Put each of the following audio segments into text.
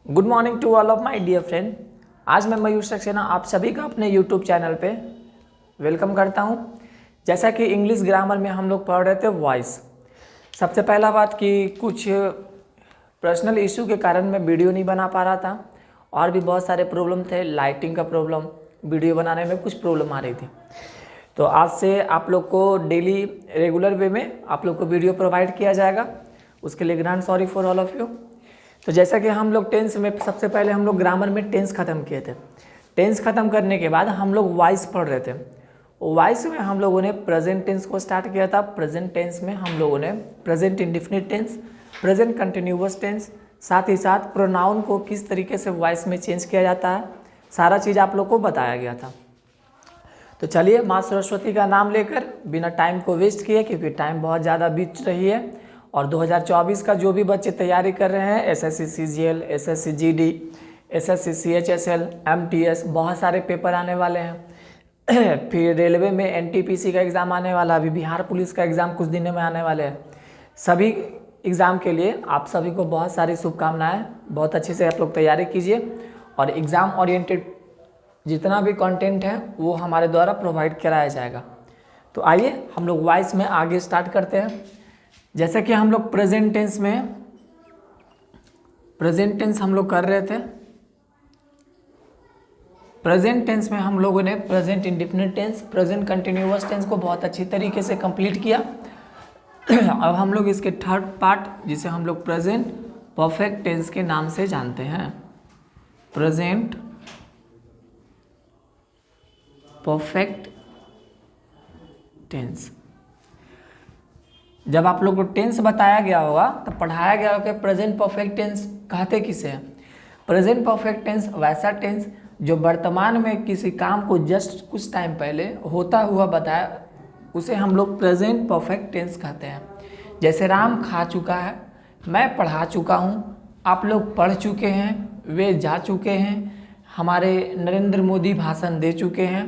Good morning to all of my dear friend. आज मैं मयूर सक्सेना आप सभी का अपने यूट्यूब चैनल पे वेलकम करता हूं। जैसा कि इंग्लिश ग्रामर में हम लोग पढ़ रहे थे वॉइस। सबसे पहला बात कि कुछ पर्सनल इशू के कारण मैं वीडियो नहीं बना पा रहा था और भी बहुत सारे प्रॉब्लम थे। लाइटिंग का प्रॉब्लम, वीडियो बनाने में कुछ प्रॉब्लम आ रही थी। तो आज से आप लोग को डेली रेगुलर वे में आप लोग को वीडियो प्रोवाइड किया जाएगा। उसके लिए grand sorry for all of you. तो जैसा कि हम लोग टेंस में सबसे पहले हम लोग ग्रामर में टेंस ख़त्म किए थे। टेंस ख़त्म करने के बाद हम लोग वॉइस पढ़ रहे थे। वॉइस में हम लोगों ने प्रेजेंट टेंस को स्टार्ट किया था। प्रेजेंट टेंस में हम लोगों ने present indefinite tense, present continuous tense, साथ ही साथ प्रोनाउन को किस तरीके से वॉइस में चेंज किया जाता है, सारा चीज़ आप लोग को बताया गया था। तो चलिए माँ सरस्वती का नाम लेकर बिना टाइम को वेस्ट किए, क्योंकि टाइम बहुत ज़्यादा बीत रही है और 2024 का जो भी बच्चे तैयारी कर रहे हैं, SSC CGL, SSC GD, SSC CHSL, MTS, बहुत सारे पेपर आने वाले हैं। फिर रेलवे में एनटीपीसी का एग्ज़ाम आने वाला, अभी बिहार पुलिस का एग्ज़ाम कुछ दिनों में आने वाले हैं। सभी एग्ज़ाम के लिए आप सभी को बहुत सारी शुभकामनाएं। बहुत अच्छे से आप लोग तैयारी कीजिए और एग्ज़ाम ओरिएंटेड जितना भी कंटेंट है वो हमारे द्वारा प्रोवाइड कराया जाएगा। तो आइए हम लोग वॉइस में आगे स्टार्ट करते हैं। जैसे कि हम लोग प्रेजेंट टेंस हम लोग कर रहे थे। प्रेजेंट टेंस में हम लोगों ने present indefinite tense, present continuous tense को बहुत अच्छी तरीके से कंप्लीट किया। अब हम लोग इसके थर्ड पार्ट, जिसे हम लोग प्रेजेंट परफेक्ट टेंस के नाम से जानते हैं, प्रेजेंट परफेक्ट टेंस। जब आप लोग को टेंस बताया गया होगा तब पढ़ाया गया होगा कि प्रेजेंट परफेक्ट टेंस कहते किसे हैं। प्रेजेंट परफेक्ट टेंस वैसा टेंस जो वर्तमान में किसी काम को जस्ट कुछ टाइम पहले होता हुआ बताया, उसे हम लोग प्रेजेंट परफेक्ट टेंस कहते हैं। जैसे राम खा चुका है, मैं पढ़ा चुका हूँ, आप लोग पढ़ चुके हैं, वे जा चुके हैं, हमारे नरेंद्र मोदी भाषण दे चुके हैं।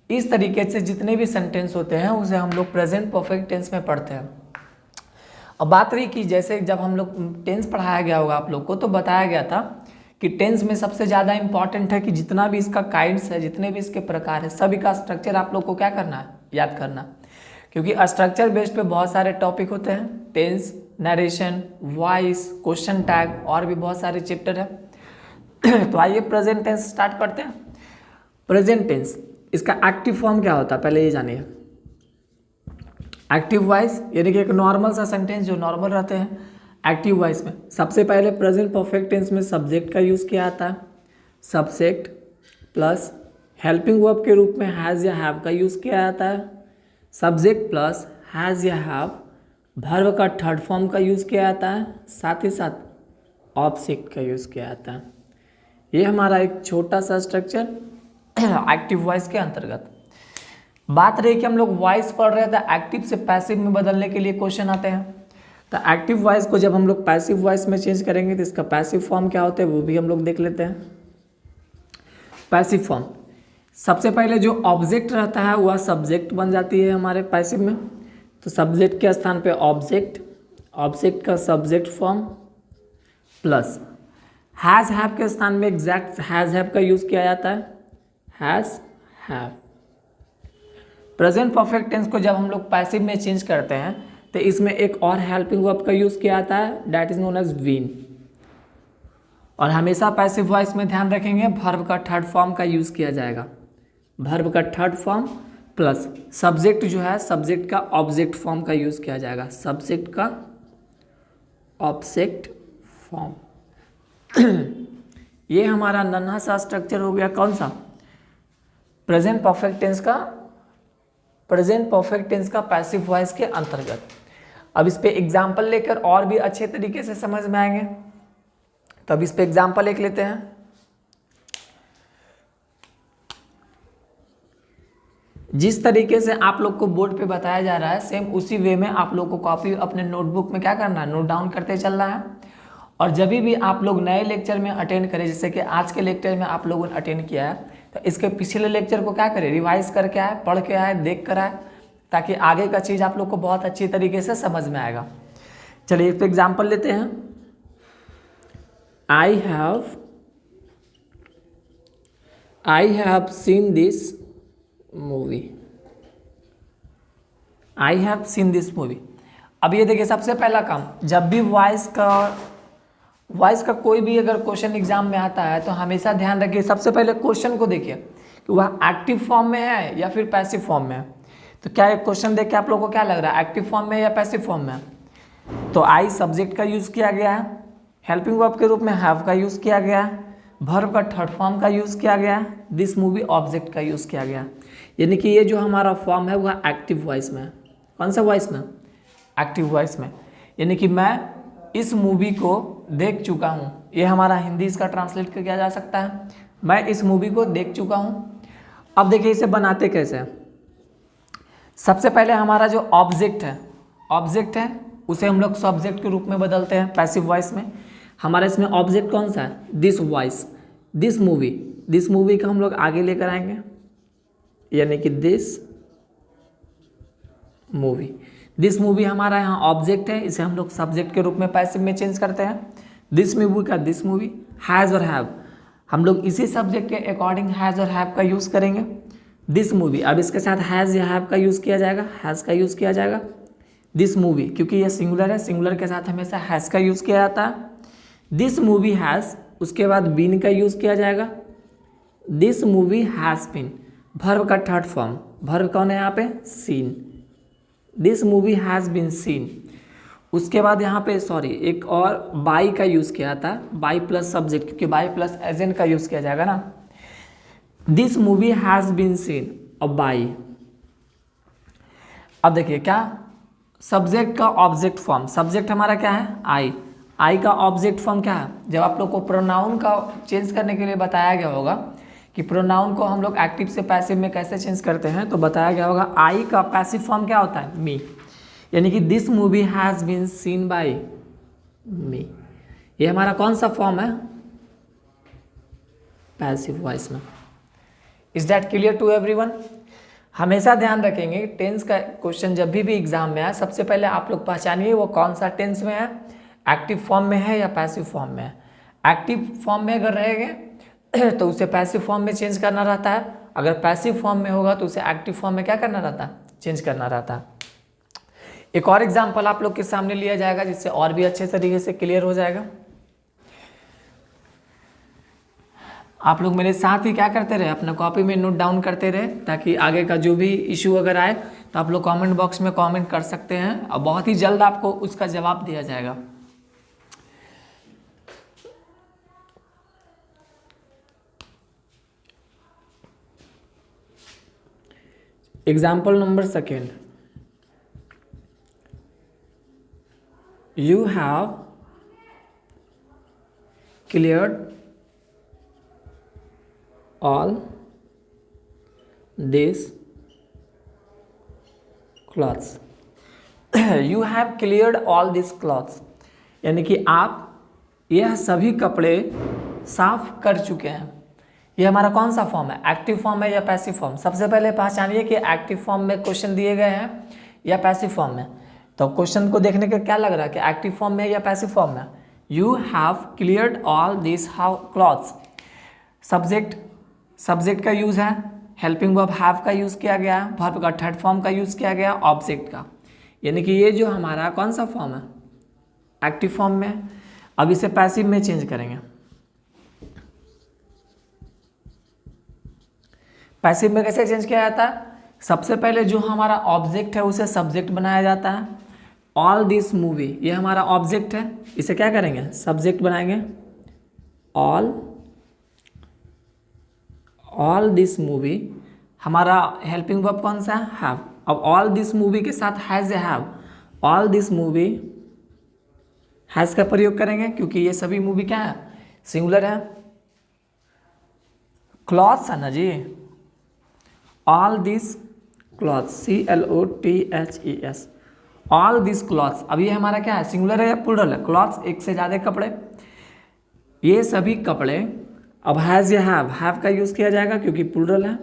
इस तरीके से जितने भी सेंटेंस होते हैं उसे हम लोग प्रेजेंट परफेक्ट टेंस में पढ़ते हैं। अब बात रही कि जैसे जब हम लोग टेंस पढ़ाया गया होगा आप लोग को, तो बताया गया था कि टेंस में सबसे ज़्यादा इंपॉर्टेंट है कि जितना भी इसका काइंड्स है, जितने भी इसके प्रकार है, सभी का स्ट्रक्चर आप लोग को क्या करना है, याद करना। क्योंकि स्ट्रक्चर बेस्ड पे बहुत सारे टॉपिक होते हैं। Tense, narration, voice, question tag और भी बहुत सारे चैप्टर हैं। तो आइए प्रेजेंट टेंस स्टार्ट करते हैं। प्रेजेंट टेंस, इसका एक्टिव फॉर्म क्या होता है पहले ये जानिए। एक्टिव वॉइस यानी कि एक नॉर्मल सा सेंटेंस जो नॉर्मल रहते हैं। एक्टिव वॉइस में सबसे पहले प्रेजेंट परफेक्ट टेंस में सब्जेक्ट का यूज़ किया जाता है। सब्जेक्ट प्लस हेल्पिंग वर्ब के रूप में हैज़ या हैव का यूज़ किया जाता है। सब्जेक्ट प्लस हैज़ या हैव वर्ब का थर्ड फॉर्म का यूज़ किया जाता है। साथ ही साथ ऑब्जेक्ट का यूज़ किया जाता है। ये हमारा एक छोटा सा स्ट्रक्चर एक्टिव वॉइस के अंतर्गत। बात रही कि हम लोग वॉइस पढ़ रहे थे, एक्टिव से पैसिव में बदलने के लिए क्वेश्चन आते हैं। तो एक्टिव वॉइस को जब हम लोग पैसिव वॉइस में चेंज करेंगे तो इसका पैसिव फॉर्म क्या होता है वो भी हम लोग देख लेते हैं। पैसिव फॉर्म, सबसे पहले जो ऑब्जेक्ट रहता है वह सब्जेक्ट बन जाती है हमारे पैसिव में। तो सब्जेक्ट के स्थान पे ऑब्जेक्ट, ऑब्जेक्ट का subject form plus has have के स्थान में एग्जैक्ट हैज़ हैव का यूज़ किया जाता है, has have. Present perfect tense को जब हम लोग पैसिव में चेंज करते हैं तो इसमें एक और हेल्पिंग वर्ब का यूज़ किया जाता है, that is known as been. और हमेशा पैसिव वॉइस में ध्यान रखेंगे वर्ब का थर्ड फॉर्म का यूज़ किया जाएगा। वर्ब का थर्ड फॉर्म प्लस सब्जेक्ट जो है, सब्जेक्ट का ऑब्जेक्ट फॉर्म का यूज़ किया जाएगा। सब्जेक्ट का ऑब्जेक्ट फॉर्म। ये हमारा नन्हा सा स्ट्रक्चर हो गया। कौन सा? प्रेजेंट परफेक्ट टेंस का, प्रेजेंट परफेक्ट टेंस का पैसिव वॉइस के अंतर्गत। अब इस पे एग्जाम्पल लेकर और भी अच्छे तरीके से समझ में आएंगे। तो अब इस पे एग्जाम्पल एक लेते हैं। जिस तरीके से आप लोग को बोर्ड पे बताया जा रहा है, सेम उसी वे में आप लोग को कॉपी अपने नोटबुक में क्या करना है, नोट डाउन करते चलना है। और जब भी आप लोग नए लेक्चर में अटेंड करें, जैसे कि आज के लेक्चर में आप लोगों ने अटेंड किया है, तो इसके पिछले लेक्चर को क्या करें, रिवाइज करके आए, पढ़ के आए, देख कर आए, ताकि आगे का चीज़ आप लोग को बहुत अच्छी तरीके से समझ में आएगा। चलिए इस पर एग्जाम्पल लेते हैं। I have seen this movie. I have seen this movie. अब ये देखिए सबसे पहला काम, जब भी वॉइस का कोई भी अगर क्वेश्चन एग्जाम में आता है तो हमेशा ध्यान रखिए, सबसे पहले क्वेश्चन को देखिए कि वह एक्टिव फॉर्म में है या फिर पैसिव फॉर्म में है। तो क्या एक क्वेश्चन देख के आप लोगों को क्या लग रहा है, एक्टिव फॉर्म में या पैसिव फॉर्म में है? तो आई सब्जेक्ट का यूज़ किया गया है, हेल्पिंग वर्ब के रूप में हैव का यूज़ किया गया है, वर्ब का थर्ड फॉर्म का यूज़ किया गया है, दिस मूवी ऑब्जेक्ट का यूज़ किया गया। यानी कि ये जो हमारा फॉर्म है वह एक्टिव वॉइस में है। कौन सा वॉइस में? एक्टिव वॉइस में। यानी कि मैं इस मूवी को देख चुका हूँ, ये हमारा हिंदी इसका ट्रांसलेट किया जा सकता है, मैं इस मूवी को देख चुका हूँ। अब देखिए इसे बनाते कैसे हैं। सबसे पहले हमारा जो ऑब्जेक्ट है उसे हम लोग सब्जेक्ट के रूप में बदलते हैं पैसिव वॉइस में। हमारा इसमें ऑब्जेक्ट कौन सा है? दिस वॉइस, दिस मूवी का हम लोग आगे लेकर आएंगे, यानी कि दिस मूवी हमारा यहाँ ऑब्जेक्ट है, इसे हम लोग सब्जेक्ट के रूप में पैसिव में चेंज करते हैं। दिस मूवी हैज़ और हैव, हम लोग इसी सब्जेक्ट के अकॉर्डिंग हैज़ और हैव का यूज़ करेंगे। दिस मूवी, अब इसके साथ हैज़ या हैव का यूज़ किया जाएगा, हैज़ का यूज़ किया जाएगा। दिस मूवी, क्योंकि ये सिंगुलर है, सिंगुलर के साथ हमेशा हैज़ का यूज़ किया जाता है। दिस मूवी हैज़, उसके बाद बीन का यूज़ किया जाएगा। This movie has been, verb का थर्ड फॉर्म, वर्ब कौन है यहाँ पे? Seen. This movie has been seen. उसके बाद यहाँ पे एक और बाई का यूज़ किया था, बाई प्लस सब्जेक्ट, क्योंकि बाई प्लस एजेंट का यूज़ किया जाएगा ना। This movie has been seen और बाई। अब देखिए क्या सब्जेक्ट का ऑब्जेक्ट फॉर्म, सब्जेक्ट हमारा क्या है? आई का ऑब्जेक्ट फॉर्म क्या है? जब आप लोग को प्रोनाउन का चेंज करने के लिए बताया गया होगा कि प्रोनाउन को हम लोग एक्टिव से पैसिव में कैसे चेंज करते हैं, तो बताया गया होगा आई का पैसिव फॉर्म क्या होता है? मी। यानी कि this movie has been seen by me, ये हमारा कौन सा फॉर्म है? पैसिव वॉइस में। Is that clear to everyone? हमेशा ध्यान रखेंगे टेंस का क्वेश्चन जब भी एग्जाम में आए, सबसे पहले आप लोग पहचानिए वो कौन सा टेंस में है, एक्टिव फॉर्म में है या पैसिव फॉर्म में है। एक्टिव फॉर्म में अगर रहेंगे तो उसे पैसिव फॉर्म में चेंज करना रहता है, अगर पैसिव फॉर्म में होगा तो उसे एक्टिव फॉर्म में क्या करना रहता है? चेंज करना रहता है। एक और एग्जाम्पल आप लोग के सामने लिया जाएगा जिससे और भी अच्छे तरीके से क्लियर हो जाएगा। आप लोग मेरे साथ ही क्या करते रहे, अपना कॉपी में नोट डाउन करते रहे, ताकि आगे का जो भी इशू अगर आए तो आप लोग कमेंट बॉक्स में कमेंट कर सकते हैं और बहुत ही जल्द आपको उसका जवाब दिया जाएगा। Example number second, you have cleared all these clothes you have cleared all these clothes, यानी कि आप यह सभी कपड़े साफ कर चुके हैं। ये हमारा कौन सा फॉर्म है? एक्टिव फॉर्म है या पैसिव फॉर्म? सबसे पहले पहचानिए कि एक्टिव फॉर्म में क्वेश्चन दिए गए हैं या पैसिव फॉर्म में। तो क्वेश्चन को देखने के क्या लग रहा है कि एक्टिव फॉर्म में या पैसिव फॉर्म में? You have cleared all this clothes, subject का यूज़ है, हेल्पिंग वर्ब हैव का यूज़ किया गया है, वर्ब का थर्ड फॉर्म का यूज़ किया गया, ऑब्जेक्ट का। यानी कि ये जो हमारा कौन सा फॉर्म है? एक्टिव फॉर्म में। अब इसे पैसिव में चेंज करेंगे। पैसिव में कैसे चेंज किया जाता है? सबसे पहले जो हमारा ऑब्जेक्ट है उसे सब्जेक्ट बनाया जाता है। ऑल दिस मूवी, ये हमारा ऑब्जेक्ट है, इसे क्या करेंगे? सब्जेक्ट बनाएंगे। ऑल दिस मूवी, हमारा हेल्पिंग वर्ब कौन सा है? हैव। अब ऑल दिस मूवी के साथ हैज़ या have, all this movie has का प्रयोग करेंगे क्योंकि ये सभी मूवी क्या है? सिंगुलर है। क्लॉथ्स है ना जी, all this clothes, CLOTHES, all this clothes. अब ये हमारा क्या है? सिंगुलर है या प्लूरल है? क्लॉथ्स, एक से ज़्यादा कपड़े, ये सभी कपड़े। अब हैज़ या हैव का यूज़ किया जाएगा क्योंकि प्लूरल है।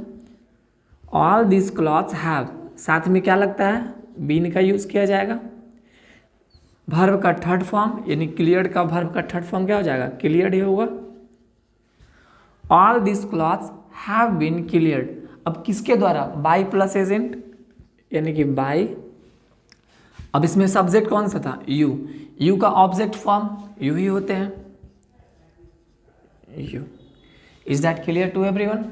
ऑल दिस क्लॉथ्स हैव, साथ में क्या लगता है? बीन का यूज़ किया जाएगा। वर्ब का थर्ड फॉर्म यानी क्लियर्ड का वर्ब का थर्ड फॉर्म क्या हो जाएगा, क्लियर्ड ही होगा। All this clothes have been cleared, अब किसके द्वारा, बाय प्लस एजेंट यानी कि बाय। अब इसमें सब्जेक्ट कौन सा था, यू, यू का ऑब्जेक्ट फॉर्म यू ही होते हैं, you. Is that clear to everyone.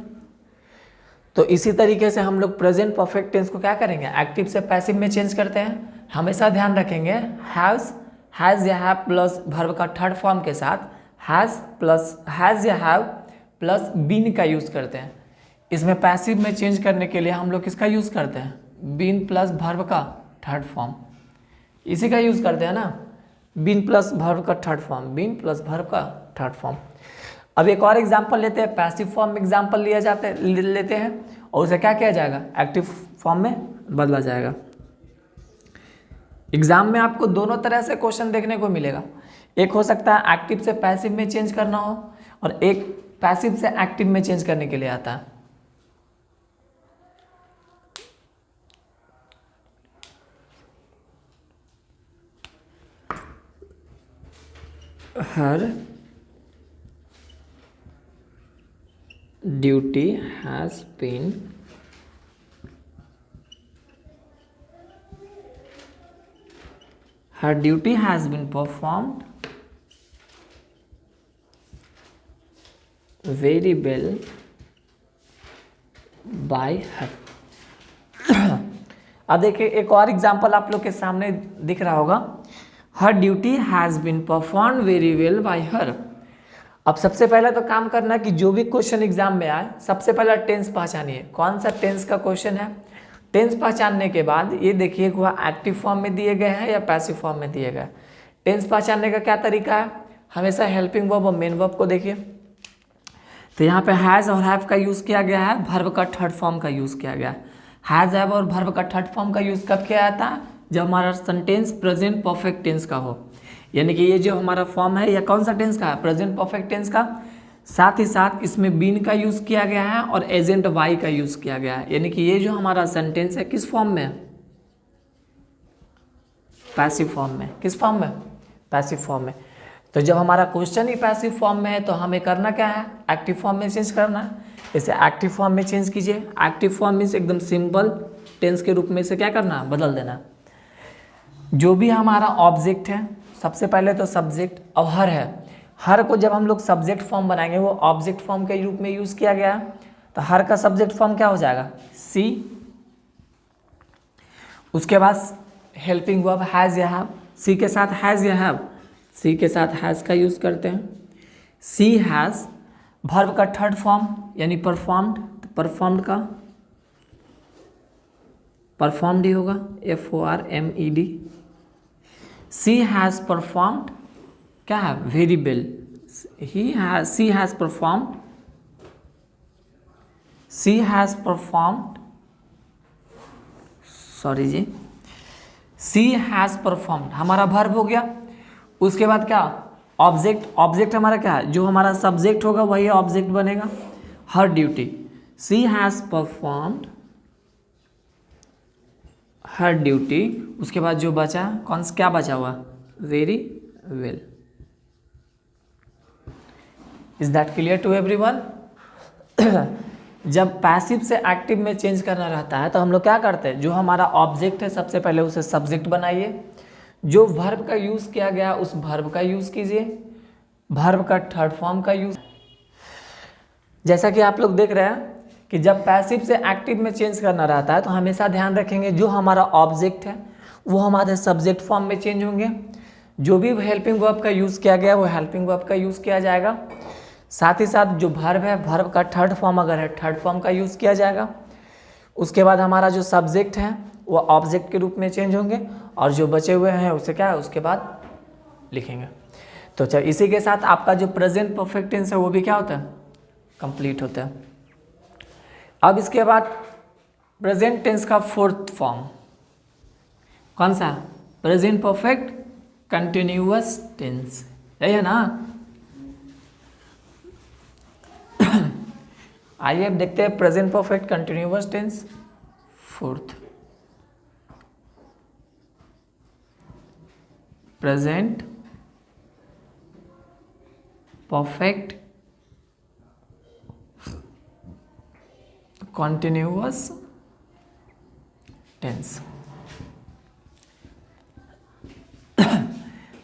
तो इसी तरीके से हम लोग प्रेजेंट परफेक्ट टेंस को क्या करेंगे, एक्टिव से पैसिव में चेंज करते हैं। हमेशा ध्यान रखेंगे हैज़ या हैव प्लस वर्ब का थर्ड फॉर्म के साथ हैज़ या हैव प्लस बीन का यूज़ करते हैं। इसमें पैसिव में चेंज करने के लिए हम लोग किसका यूज़ करते हैं, बीन प्लस वर्ब का थर्ड फॉर्म, इसी का यूज़ करते हैं ना, बीन प्लस वर्ब का third form, been plus verb का थर्ड फॉर्म। अब एक और एग्जांपल लेते हैं, पैसिव फॉर्म में एग्जांपल लेते हैं और उसे क्या किया जाएगा, एक्टिव फॉर्म में बदला जाएगा। एग्जाम में आपको दोनों तरह से क्वेश्चन देखने को मिलेगा, एक हो सकता है एक्टिव से पैसिव में चेंज करना हो और एक पैसिव से एक्टिव में चेंज करने के लिए आता है। हर duty has been performed very well by her। अब देखिए एक और एग्जांपल आप लोग के सामने दिख रहा होगा, her duty has been perform very well by her. अब सबसे पहला तो काम करना है कि जो भी क्वेश्चन एग्जाम में आए सबसे पहला टेंस पहचानिए, कौन सा टेंस का क्वेश्चन है। टेंस पहचानने के बाद ये देखिए कि वह एक्टिव फॉर्म में दिए गए हैं या पैसिव फॉर्म में दिए गए। टेंस पहचानने का क्या तरीका है, हमेशा हेल्पिंग वर्ब और मेन वर्ब को देखिए। तो यहाँ पे हैज़ और हैव का यूज़ किया गया है, वर्ब का थर्ड फॉर्म का यूज़ किया गया है। हैज़ हैव और वर्ब का थर्ड फॉर्म का यूज़ कब किया जाता है, जब हमारा सेंटेंस प्रेजेंट परफेक्ट टेंस का हो, यानी कि ये जो हमारा फॉर्म है यह कौन सा टेंस का है, प्रेजेंट परफेक्ट टेंस का। साथ ही साथ इसमें बीन का यूज़ किया गया है और एजेंट वाई का यूज़ किया गया है, यानी कि ये जो हमारा सेंटेंस है किस फॉर्म में है, पैसिव फॉर्म में। किस फॉर्म में, पैसिव फॉर्म में। तो जब हमारा क्वेश्चन ही पैसिव फॉर्म में है तो हमें करना क्या है, एक्टिव फॉर्म में चेंज करना है। इसे एक्टिव फॉर्म में चेंज कीजिए। एक्टिव फॉर्म मीन्स एकदम सिंपल टेंस के रूप में इसे क्या करना, बदल देना। जो भी हमारा ऑब्जेक्ट है, सबसे पहले तो सब्जेक्ट और हर है, हर को जब हम लोग सब्जेक्ट फॉर्म बनाएंगे वो ऑब्जेक्ट फॉर्म के रूप में यूज़ किया गया है, तो हर का सब्जेक्ट फॉर्म क्या हो जाएगा, सी। उसके बाद हेल्पिंग वर्ब हैज़ या हैव, सी के साथ हैज़ या हैव, सी के साथ हैज़ का यूज़ करते हैं। सी हैज़ वर्ब का थर्ड फॉर्म यानी परफॉर्म्ड, तो परफॉर्म्ड का परफॉर्म्ड ही होगा, FORMED। सी हैज़ परफॉर्म्ड क्या है, very well. She has performed sorry जी, सी हैज़ परफॉर्म्ड हमारा वर्ब हो गया। उसके बाद क्या, ऑब्जेक्ट हमारा क्या है, जो हमारा सब्जेक्ट होगा वही ऑब्जेक्ट बनेगा, her duty. She has performed her duty. उसके बाद जो बचा क्या बचा हुआ, very well. Is that clear to everyone. जब पैसिव से एक्टिव में चेंज करना रहता है तो हम लोग क्या करते हैं, जो हमारा ऑब्जेक्ट है सबसे पहले उसे सब्जेक्ट बनाइए, जो वर्ब का यूज़ किया गया उस वर्ब का यूज़ कीजिए, वर्ब का थर्ड फॉर्म का यूज़। जैसा कि आप लोग देख रहे हैं कि जब पैसिव से एक्टिव में चेंज करना रहता है तो हमेशा ध्यान रखेंगे जो हमारा ऑब्जेक्ट है वो हमारे सब्जेक्ट फॉर्म में चेंज होंगे, जो भी हेल्पिंग वर्ब का यूज़ किया गया वो हेल्पिंग वर्ब का यूज़ किया जाएगा। साथ ही साथ जो वर्ब है वर्ब का थर्ड फॉर्म अगर है थर्ड फॉर्म का यूज़ किया जाएगा। उसके बाद हमारा जो सब्जेक्ट है वो ऑब्जेक्ट के रूप में चेंज होंगे और जो बचे हुए हैं उसे क्या है उसके बाद लिखेंगे। तो चल इसी के साथ आपका जो प्रेजेंट परफेक्ट टेंस है वो भी क्या होता है, कंप्लीट होता है। अब इसके बाद प्रेजेंट टेंस का फोर्थ फॉर्म कौन सा, प्रेजेंट परफेक्ट कंटिन्यूअस टेंस, यही है ना। आइए अब देखते हैं present perfect continuous tense fourth. Present perfect continuous tense.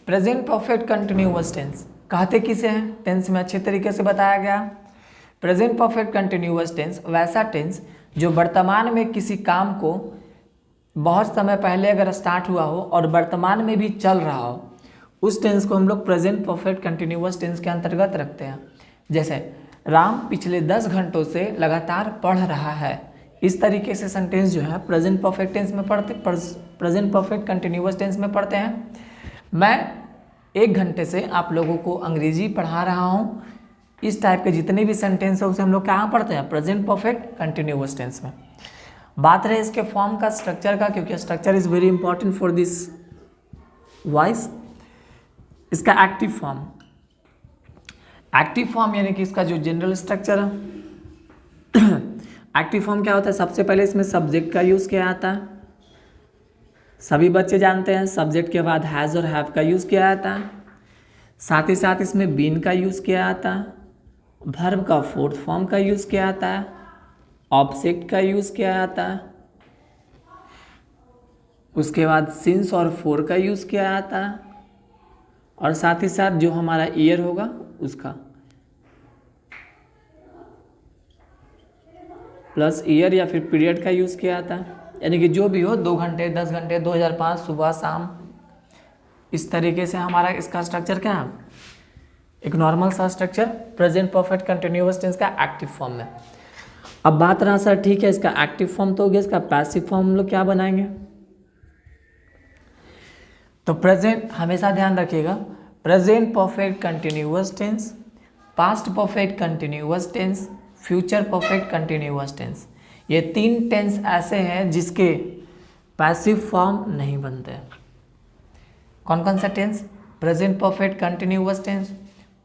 Present perfect continuous tense कहते किसे हैं? टेंस में अच्छे तरीके से बताया गया। प्रेजेंट परफेक्ट कंटिन्यूअस टेंस वैसा टेंस जो वर्तमान में किसी काम को बहुत समय पहले अगर स्टार्ट हुआ हो और वर्तमान में भी चल रहा हो, उस टेंस को हम लोग प्रेजेंट परफेक्ट कंटिन्यूअस टेंस के अंतर्गत रखते हैं। जैसे राम पिछले 10 घंटों से लगातार पढ़ रहा है। इस तरीके से सेंटेंस जो है प्रेजेंट परफेक्ट टेंस में प्रेजेंट परफेक्ट कंटिन्यूअस टेंस में पढ़ते हैं। मैं 1 घंटे से आप लोगों को अंग्रेजी पढ़ा रहा हूँ। इस टाइप के जितने भी सेंटेंस है उसे हम लोग कहाँ पढ़ते हैं? प्रेजेंट परफेक्ट कंटिन्यूअस टेंस में। बात रहे इसके फॉर्म का, स्ट्रक्चर का, क्योंकि structure is very important for this voice. इसका एक्टिव फॉर्म, एक्टिव फॉर्म यानी कि इसका जो जनरल स्ट्रक्चर है। एक्टिव फॉर्म क्या होता है? सबसे पहले इसमें सब्जेक्ट का यूज़ किया जाता है। सभी बच्चे जानते हैं सब्जेक्ट के बाद हैज़ और हैव का यूज़ किया जाता है। साथ ही साथ इसमें बीन का यूज़ किया जाता है, वर्ब का फोर्थ फॉर्म का यूज़ किया जाता है, ऑब्जेक्ट का यूज़ किया जाता है, उसके बाद सिंस और फॉर का यूज़ किया जाता है, और साथ ही साथ जो हमारा ईयर होगा उसका प्लस ईयर या फिर पीरियड का यूज़ किया जाता है। यानी कि जो भी हो 2 घंटे, 10 घंटे, 2005, सुबह शाम, इस तरीके से हमारा इसका स्ट्रक्चर क्या है? एक नॉर्मल सा structure present perfect continuous tense का एक्टिव फॉर्म में। अब बात रहा सर ठीक है इसका एक्टिव फॉर्म तो हो गया, इसका पैसिव फॉर्म हम लोग क्या बनाएंगे? तो प्रेजेंट हमेशा ध्यान रखिएगा, present perfect continuous tense, past perfect continuous tense, future perfect continuous tense. ये 3 टेंस ऐसे हैं जिसके पैसिव फॉर्म नहीं बनते। कौन कौन सा tense? Present perfect continuous tense,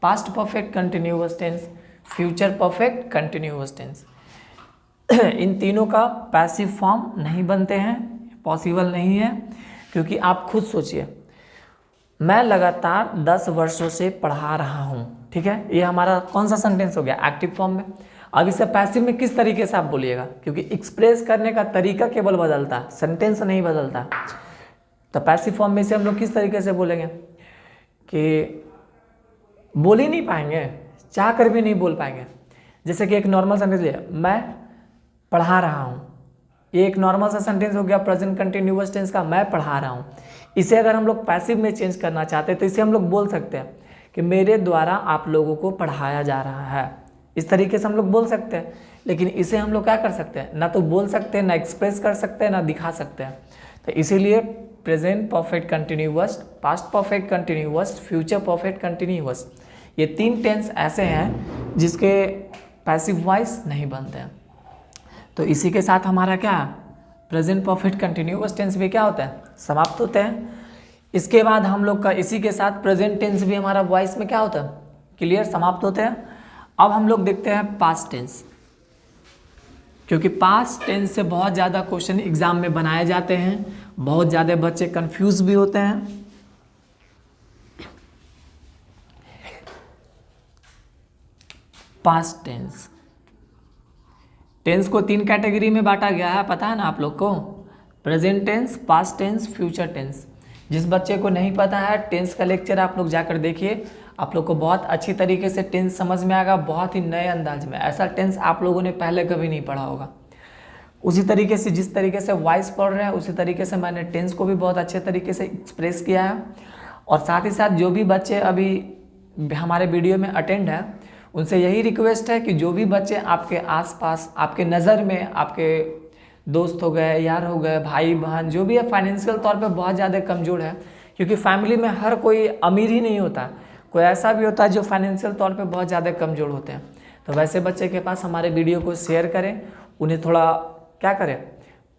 past perfect continuous tense, future perfect continuous tense. इन तीनों का पैसिव फॉर्म नहीं बनते हैं, पॉसिबल नहीं है। क्योंकि आप खुद सोचिए, मैं लगातार 10 वर्षों से पढ़ा रहा हूँ, ठीक है, ये हमारा कौन सा सेंटेंस हो गया? एक्टिव फॉर्म में। अब इसे पैसिव में किस तरीके से आप बोलिएगा? क्योंकि एक्सप्रेस करने का तरीका केवल बदलता है, सेंटेंस नहीं बदलता। तो पैसिव फॉर्म में से हम लोग किस तरीके से बोलेंगे कि बोल ही नहीं पाएंगे, चाह कर भी नहीं बोल पाएंगे। जैसे कि एक नॉर्मल सेंटेंस लिया, मैं पढ़ा रहा हूँ, ये एक नॉर्मल सा सेंटेंस हो गया प्रेजेंट कंटिन्यूअस टेंस का, मैं पढ़ा रहा हूँ। इसे अगर हम लोग पैसिव में चेंज करना चाहते हैं तो इसे हम लोग बोल सकते हैं कि मेरे द्वारा आप लोगों को पढ़ाया जा रहा है। इस तरीके से हम लोग बोल सकते हैं। लेकिन इसे हम लोग क्या कर सकते हैं? ना तो बोल सकते हैं, ना एक्सप्रेस कर सकते हैं, ना दिखा सकते हैं। तो इसीलिए present perfect continuous, past perfect continuous, future perfect continuous, ये 3 टेंस ऐसे हैं जिसके पैसिव वॉइस नहीं बनते हैं। तो इसी के साथ हमारा क्या प्रेजेंट परफेक्ट कंटिन्यूअस टेंस भी क्या होता है? समाप्त होते हैं। इसके बाद हम लोग का इसी के साथ प्रेजेंट टेंस भी हमारा वॉइस में क्या होता है? क्लियर, समाप्त होते हैं। अब हम लोग देखते हैं पास्ट टेंस, क्योंकि पास्ट टेंस से बहुत ज़्यादा क्वेश्चन एग्जाम में बनाए जाते हैं, बहुत ज़्यादा बच्चे कंफ्यूज भी होते हैं। पास्ट टेंस, टेंस को 3 कैटेगरी में बांटा गया है, पता है ना आप लोग को? Present tense, past tense, future tense. जिस बच्चे को नहीं पता है, टेंस का लेक्चर आप लोग जाकर देखिए, आप लोग को बहुत अच्छी तरीके से टेंस समझ में आएगा, बहुत ही नए अंदाज में। ऐसा टेंस आप लोगों ने पहले कभी नहीं पढ़ा होगा। उसी तरीके से जिस तरीके से वॉइस पढ़ रहे हैं उसी तरीके से मैंने टेंस को भी बहुत अच्छे तरीके से एक्सप्रेस किया है। और साथ ही साथ जो भी बच्चे अभी हमारे वीडियो में अटेंड है उनसे यही रिक्वेस्ट है कि जो भी बच्चे आपके आसपास, आपके नज़र में, आपके दोस्त हो गए, यार हो गए, भाई बहन, जो भी है फाइनेंशियल तौर पे बहुत ज़्यादा कमज़ोर है, क्योंकि फैमिली में हर कोई अमीर ही नहीं होता, कोई ऐसा भी होता है जो फाइनेंशियल तौर पे बहुत ज़्यादा कमज़ोर होते हैं। तो वैसे बच्चे के पास हमारे वीडियो को शेयर करें, उन्हें थोड़ा क्या करें,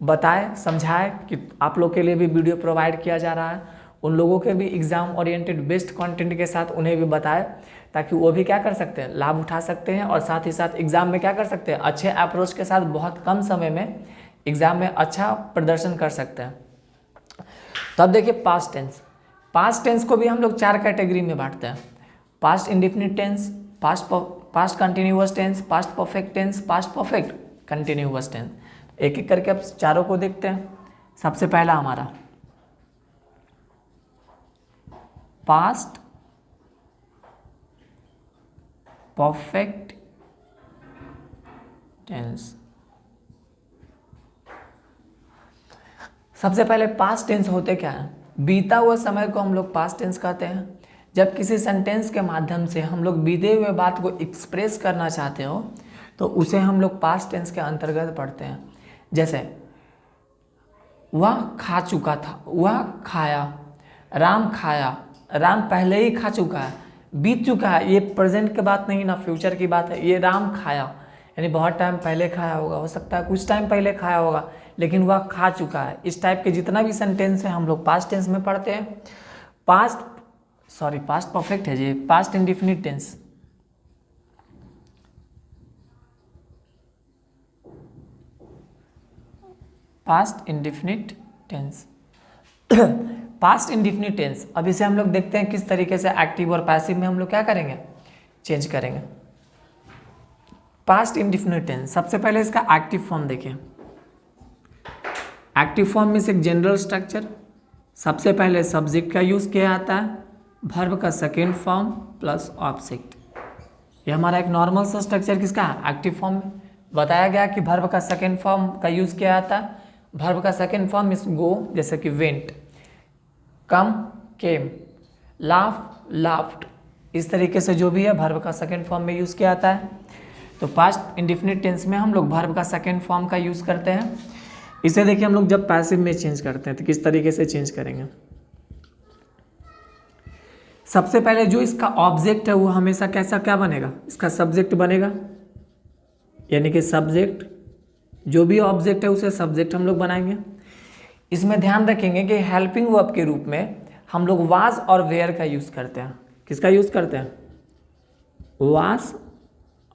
बताएं, समझाएं कि आप लोग के लिए भी वीडियो प्रोवाइड किया जा रहा है। उन लोगों के भी एग्ज़ाम ओरिएंटेड बेस्ट कंटेंट के साथ उन्हें भी बताएं, ताकि वो भी क्या कर सकते हैं, लाभ उठा सकते हैं, और साथ ही साथ एग्ज़ाम में क्या कर सकते हैं, अच्छे अप्रोच के साथ बहुत कम समय में एग्ज़ाम में अच्छा प्रदर्शन कर सकते हैं। तो अब देखिए पास्ट टेंस। पास्ट टेंस को भी हम लोग 4 कैटेगरी में बांटते हैं। Past indefinite tense, past continuous tense, past perfect tense, past perfect continuous tense. एक एक करके अब चारों को देखते हैं। सबसे पहला हमारा पास्ट परफेक्ट टेंस। सबसे पहले पास्ट टेंस होते क्या है? बीता हुआ समय को हम लोग पास्ट टेंस कहते हैं। जब किसी सेंटेंस के माध्यम से हम लोग बीते हुए बात को एक्सप्रेस करना चाहते हो तो उसे हम लोग पास्ट टेंस के अंतर्गत पढ़ते हैं। जैसे वह खा चुका था, वह खाया, राम खाया, राम पहले ही खा चुका है, बीत चुका है। ये प्रेजेंट की बात नहीं ना, फ्यूचर की बात है। ये राम खाया यानी बहुत टाइम पहले खाया होगा, हो सकता है कुछ टाइम पहले खाया होगा, लेकिन वह खा चुका है। इस टाइप के जितना भी सेंटेंस है हम लोग पास्ट टेंस में पढ़ते हैं। पास्ट परफेक्ट है जी, past indefinite tense. Past indefinite tense past indefinite tense. अब इसे हम लोग देखते हैं किस तरीके से एक्टिव और पैसिव में हम लोग क्या करेंगे, चेंज करेंगे। पास्ट इंडेफिनिट टेंस, सबसे पहले इसका एक्टिव फॉर्म देखें। एक्टिव फॉर्म में से एक जनरल स्ट्रक्चर, सबसे पहले सब्जेक्ट का यूज किया जाता है, वर्ब का सेकेंड फॉर्म प्लस ऑब्जेक्ट। ये हमारा एक नॉर्मल सा स्ट्रक्चर किसका है, एक्टिव फॉर्म में। बताया गया कि वर्ब का सेकेंड फॉर्म का यूज किया जाता है। वर्ब का सेकेंड फॉर्म इज गो, जैसे कि वेंट, कम केम, लाफ लाफ्ड। इस तरीके से जो भी है वर्ब का सेकेंड फॉर्म में यूज किया जाता है। तो पास्ट इंडेफिनिट टेंस में हम लोग वर्ब का सेकेंड फॉर्म का यूज करते हैं। इसे देखिए हम लोग जब पैसिव में चेंज करते हैं तो किस तरीके से चेंज करेंगे। सबसे पहले जो इसका ऑब्जेक्ट है वो हमेशा कैसा क्या बनेगा, इसका सब्जेक्ट बनेगा। यानी कि सब्जेक्ट, जो भी ऑब्जेक्ट है उसे सब्जेक्ट हम लोग बनाएंगे। इसमें ध्यान रखेंगे कि हेल्पिंग वर्ब के रूप में हम लोग वाज और वेयर का यूज करते हैं। किसका यूज करते हैं, वाज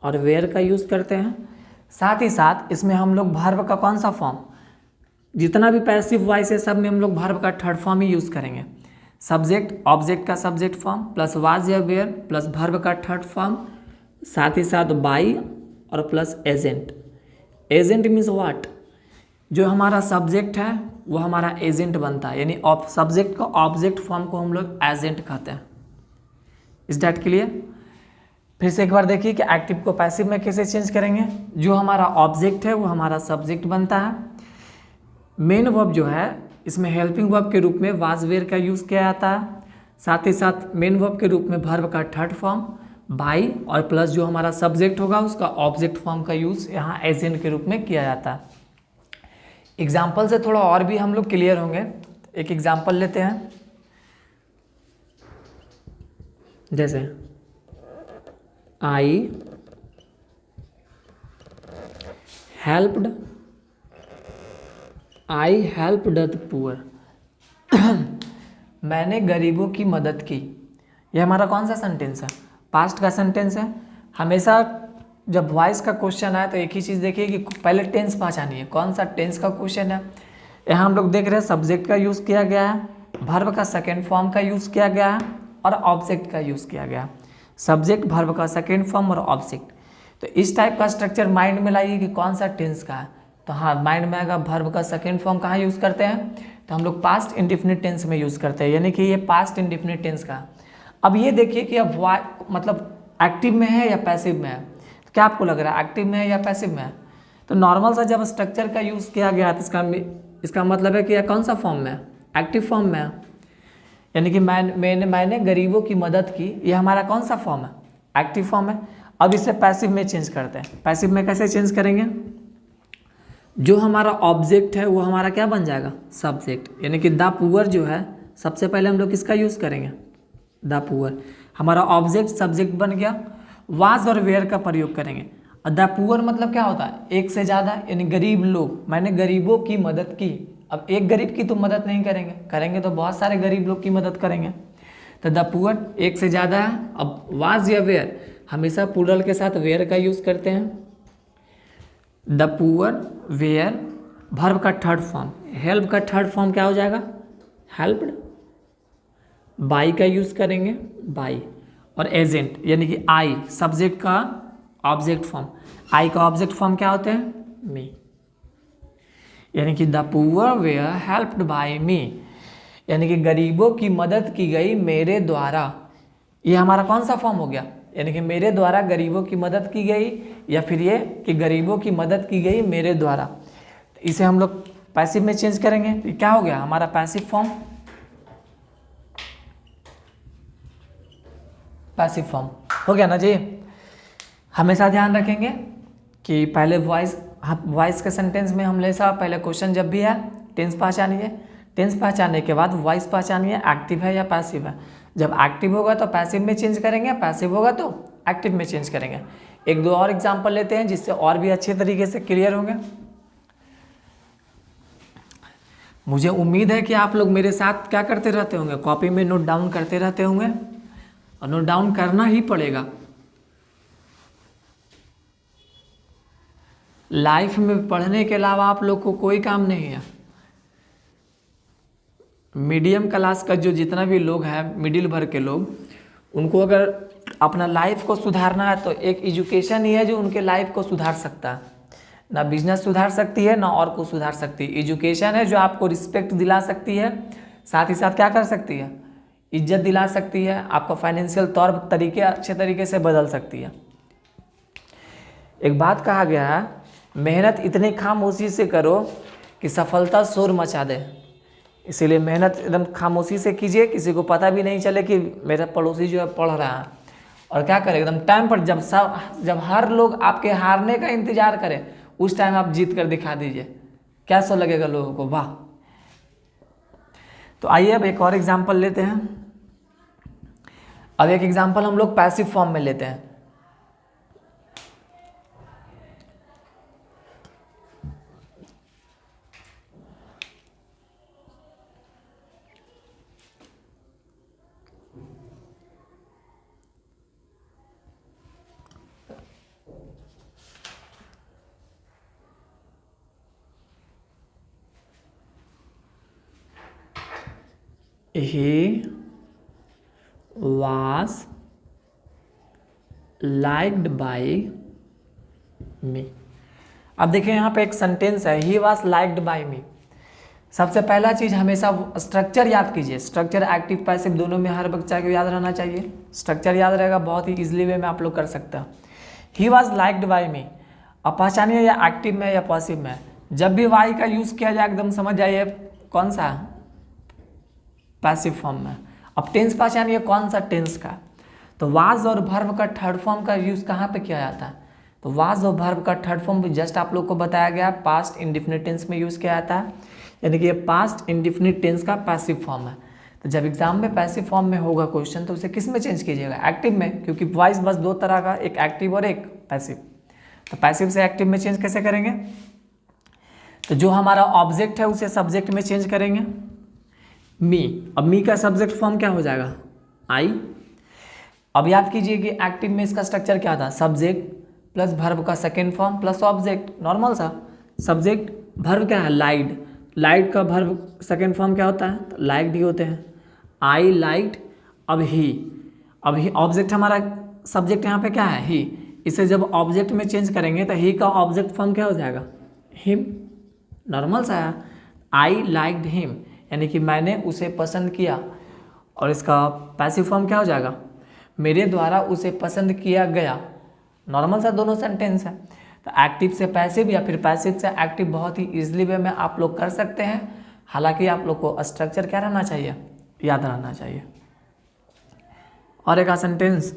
और वेयर का यूज करते हैं। साथ ही साथ इसमें हम लोग वर्ब का कौन सा फॉर्म, जितना भी पैसिव वॉइस है सब में हम लोग वर्ब का थर्ड फॉर्म ही यूज करेंगे। सब्जेक्ट, ऑब्जेक्ट का सब्जेक्ट फॉर्म प्लस वाज या वेयर प्लस वर्ब का थर्ड फॉर्म, साथ ही साथ बाई और plus agent. Agent means what, जो हमारा सब्जेक्ट है वो हमारा एजेंट बनता है। यानी सब्जेक्ट का ऑब्जेक्ट फॉर्म को हम लोग एजेंट कहते हैं। इस डैट क्लियर। फिर से एक बार देखिए कि एक्टिव को पैसिव में कैसे चेंज करेंगे। जो हमारा ऑब्जेक्ट है वो हमारा सब्जेक्ट बनता है। मेन वर्ब जो है इसमें हेल्पिंग वर्ब के रूप में वाज वेयर का यूज किया जाता है। साथ ही साथ मेन वर्ब के रूप में वर्ब का थर्ड फॉर्म बाई और प्लस जो हमारा सब्जेक्ट होगा उसका ऑब्जेक्ट फॉर्म का यूज यहाँ एजेंट के रूप में किया जाता है। एग्जाम्पल से थोड़ा और भी हम लोग क्लियर होंगे। एक एग्जाम्पल लेते हैं, जैसे आई हेल्प्ड द पुअर मैंने गरीबों की मदद की। यह हमारा कौन सा सेंटेंस है, पास्ट का सेंटेंस है। हमेशा जब वॉइस का क्वेश्चन आए तो एक ही चीज़ देखिए कि पहले टेंस पहचानिए है, कौन सा टेंस का क्वेश्चन है। यहाँ हम लोग देख रहे हैं सब्जेक्ट का यूज़ किया गया है, वर्ब का सेकेंड फॉर्म का यूज़ किया गया है और ऑब्जेक्ट का यूज़ किया गया है। सब्जेक्ट, वर्ब का सेकेंड फॉर्म और ऑब्जेक्ट। तो इस टाइप का स्ट्रक्चर माइंड में लाइए कि कौन सा टेंस का है। तो हाँ, माइंड में आएगा वर्ब का सेकेंड फॉर्म कहाँ यूज़ करते हैं, तो हम लोग पास्ट इंडेफिनिट टेंस में यूज़ करते हैं। यानी कि ये पास्ट इंडेफिनिट टेंस का। अब ये देखिए कि अब मतलब एक्टिव में है या पैसिव में है। तो क्या आपको लग रहा है एक्टिव में है या पैसिव में है? तो नॉर्मल सा जब स्ट्रक्चर का यूज़ किया गया तो इसका मतलब है कि यह कौन सा फॉर्म में है, एक्टिव फॉर्म में है। यानी कि मैंने गरीबों की मदद की, ये हमारा कौन सा फॉर्म है, एक्टिव फॉर्म है। अब इसे पैसिव में चेंज करते हैं। पैसिव में कैसे चेंज करेंगे, जो हमारा ऑब्जेक्ट है वो हमारा क्या बन जाएगा, सब्जेक्ट। यानी कि द पुअर जो है सबसे पहले हम लोग किसका यूज़ करेंगे, द पुअर। हमारा ऑब्जेक्ट सब्जेक्ट बन गया। वाज और वेयर का प्रयोग करेंगे। द पुअर मतलब क्या होता है, एक से ज़्यादा, यानी गरीब लोग। मैंने गरीबों की मदद की। अब एक गरीब की तो मदद नहीं करेंगे तो बहुत सारे गरीब लोग की मदद करेंगे। तो द पुअर एक से ज़्यादा है। अब वाज या वेयर हमेशा प्लूरल के साथ वेयर का यूज़ करते हैं। द पुअर, वेयर, वर्ब का थर्ड फॉर्म, हेल्प का थर्ड फॉर्म क्या हो जाएगा, हेल्प्ड। बाई का यूज़ करेंगे, बाई। और एजेंट यानी कि आई सब्जेक्ट का ऑब्जेक्ट फॉर्म, आई का ऑब्जेक्ट फॉर्म क्या होते हैं, मी। यानी कि the poor were helped by me, यानी कि गरीबों की मदद की गई मेरे द्वारा। ये हमारा कौन सा फॉर्म हो गया, यानी कि मेरे द्वारा गरीबों की मदद की गई, या फिर ये कि गरीबों की मदद की गई मेरे द्वारा। तो इसे हम लोग पैसिव में चेंज करेंगे, तो क्या हो गया हमारा पैसिव फॉर्म, पैसिव फॉर्म हो गया ना जी। हमेशा ध्यान रखेंगे कि पहले वॉइस के सेंटेंस में हमेशा पहले क्वेश्चन जब भी है टेंस पहचानिए, टेंस पहचानने के बाद वॉइस पहचानिए एक्टिव है या पैसिव है। जब एक्टिव होगा तो पैसिव में चेंज करेंगे, पैसिव होगा तो एक्टिव में चेंज करेंगे। एक दो और एग्जांपल लेते हैं जिससे और भी अच्छे तरीके से क्लियर होंगे। मुझे उम्मीद है कि आप लोग मेरे साथ क्या करते रहते होंगे, कॉपी में नोट डाउन करते रहते होंगे, और नोट डाउन करना ही पड़ेगा। लाइफ में पढ़ने के अलावा आप लोग को कोई काम नहीं है। मीडियम क्लास का जो जितना भी लोग हैं, मिडिल भर के लोग, उनको अगर अपना लाइफ को सुधारना है तो एक एजुकेशन ही है जो उनके लाइफ को सुधार सकता है। ना बिजनेस सुधार सकती है ना और कुछ सुधार सकती है। एजुकेशन है जो आपको रिस्पेक्ट दिला सकती है, साथ ही साथ क्या कर सकती है, इज्जत दिला सकती है, आपका फाइनेंशियल तौर तरीके अच्छे तरीके से बदल सकती है। एक बात कहा गया है, मेहनत इतनी खामोशी से करो कि सफलता शोर मचा दे। इसीलिए मेहनत एकदम खामोशी से कीजिए, किसी को पता भी नहीं चले कि मेरा पड़ोसी जो है पढ़ रहा है। और क्या करें, एकदम टाइम पर जब हर लोग आपके हारने का इंतजार करें उस टाइम आप जीत कर दिखा दीजिए, कैसा लगेगा लोगों को, वाह। तो आइए अब एक और एग्जाम्पल लेते हैं। अब एक एग्जाम्पल हम लोग पैसिव फॉर्म में लेते हैं। He was liked by me। अब देखिए यहाँ पे एक सेंटेंस है, he was liked by me। सबसे पहला चीज़ हमेशा स्ट्रक्चर याद कीजिए। स्ट्रक्चर एक्टिव पैसिव दोनों में हर बच्चा को याद रहना चाहिए। स्ट्रक्चर याद रहेगा, बहुत ही इजीली वे में आप लोग कर सकते हैं। ही वॉज लाइक्ड बाय मी, अब पहचानिए या एक्टिव में या पॉसिव में। जब भी वाई का यूज़ किया जाए एकदम समझ जाइए कौन सा, पैसिव फॉर्म में। अब टेंस पहचानिए कौन सा टेंस का। तो वाज और वर्ब का थर्ड फॉर्म का यूज़ कहाँ पे किया जाता है, तो वाज और वर्ब का थर्ड फॉर्म भी जस्ट आप लोग को बताया गया, पास्ट इंडिफिनिट टेंस में यूज़ किया जाता है। यानी कि ये पास्ट इंडिफिनिट टेंस का पैसिव फॉर्म है। तो जब एग्जाम में पैसिव फॉर्म में होगा क्वेश्चन तो उसे किस में चेंज कीजिएगा, एक्टिव में, क्योंकि वॉइस बस दो तरह का, एक एक्टिव और एक पैसिव। तो पैसिव से एक्टिव में चेंज कैसे करेंगे, तो जो हमारा ऑब्जेक्ट है उसे सब्जेक्ट में चेंज करेंगे, मी। अब मी का सब्जेक्ट फॉर्म क्या हो जाएगा, आई। अब याद कीजिए कि एक्टिव में इसका स्ट्रक्चर क्या था, सब्जेक्ट प्लस वर्ब का second form plus object, normal सा। सब्जेक्ट वर्ब क्या है, लाइड, लाइड का वर्ब सेकेंड फॉर्म क्या होता है, तो लाइक्ड ही होते हैं, आई लाइक्ड। अब ही ऑब्जेक्ट हमारा सब्जेक्ट यहाँ पे क्या है, ही। इसे जब ऑब्जेक्ट में चेंज करेंगे तो ही का ऑब्जेक्ट फॉर्म क्या हो जाएगा, हिम, नॉर्मल सा है। आई लाइक्ड हिम, यानी कि मैंने उसे पसंद किया। और इसका पैसिव फॉर्म क्या हो जाएगा, मेरे द्वारा उसे पसंद किया गया, नॉर्मल सा दोनों सेंटेंस है। तो एक्टिव से पैसिव या फिर पैसिव से एक्टिव बहुत ही इजीली वे में आप लोग कर सकते हैं। हालांकि आप लोग को स्ट्रक्चर क्या रहना चाहिए, याद रहना चाहिए। और एक सेंटेंस,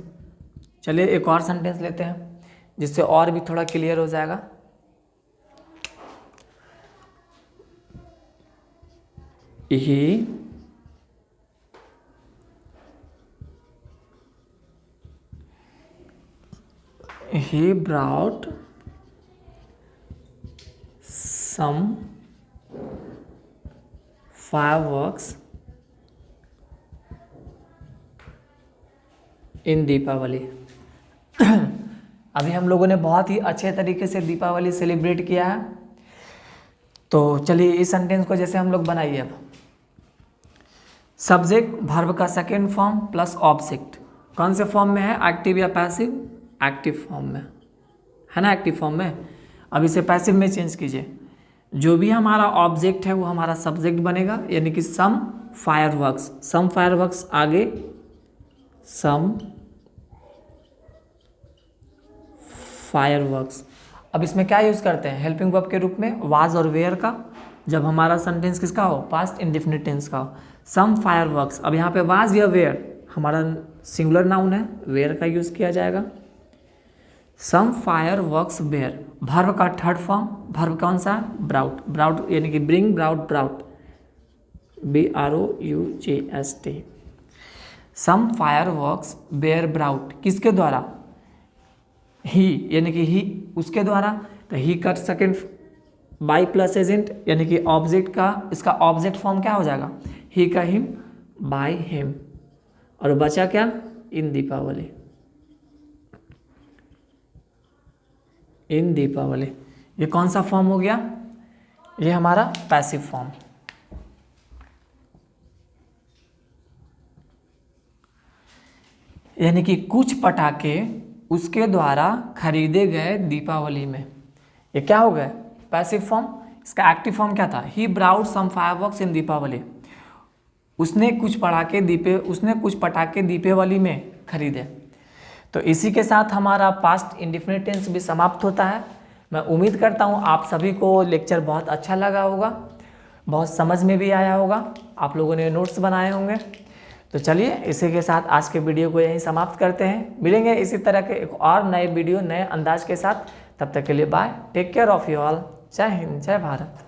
चलिए एक और सेंटेंस लेते हैं जिससे और भी थोड़ा क्लियर हो जाएगा। He brought some fireworks in Deepawali. अभी हम लोगों ने बहुत ही अच्छे तरीके से दीपावली सेलिब्रेट किया है। तो चलिए इस सेंटेंस को जैसे हम लोग बनाइए। अब सब्जेक्ट वर्ब का सेकेंड फॉर्म प्लस ऑब्जेक्ट कौन से फॉर्म में है, एक्टिव या पैसिव, एक्टिव फॉर्म में है ना, एक्टिव फॉर्म में। अब इसे पैसिव में चेंज कीजिए, जो भी हमारा ऑब्जेक्ट है वो हमारा सब्जेक्ट बनेगा, यानी कि सम फायरवर्क्स, सम फायरवर्क्स आगे सम फायरवर्क्स। अब इसमें क्या यूज़ करते हैं, हेल्पिंग वर्ब के रूप में वाज और वेयर का, जब हमारा सेंटेंस किसका हो, पास्ट इंडेफिनिट टेंस का हो। सम फायरवर्क्स, अब यहाँ पे वाज या वेयर हमारा सिंगुलर नाउन है, वेयर का यूज़ किया जाएगा। सम फायरवर्क्स वेयर, वर्ब का थर्ड फॉर्म, वर्ब कौन सा, ब्राउट, ब्राउट यानी कि bring brought, brought BROUGHT। Some fireworks were brought, किसके द्वारा, ही यानी कि ही उसके द्वारा, तो ही का सेकेंड बाई प्लस एजेंट यानी कि ऑब्जेक्ट का, इसका ऑब्जेक्ट फॉर्म क्या हो जाएगा, ही का हिम, बाय हिम, और बचा क्या, इन दीपावली, इन दीपावली। ये कौन सा फॉर्म हो गया, ये हमारा पैसिव फॉर्म। यानी कि कुछ पटाखे उसके द्वारा खरीदे गए दीपावली में, ये क्या हो गया, पैसिव फॉर्म। इसका एक्टिव फॉर्म क्या था, ही ब्राउड सम फायरवर्क्स इन दीपावली, उसने कुछ पटाखे दीपावली में खरीदे। तो इसी के साथ हमारा पास्ट इंडेफिनिट टेंस भी समाप्त होता है। मैं उम्मीद करता हूँ आप सभी को लेक्चर बहुत अच्छा लगा होगा, बहुत समझ में भी आया होगा, आप लोगों ने नोट्स बनाए होंगे। तो चलिए इसी के साथ आज के वीडियो को यहीं समाप्त करते हैं, मिलेंगे इसी तरह के एक और नए वीडियो नए अंदाज के साथ। तब तक के लिए bye, take care of you all, जय हिंद जय भारत।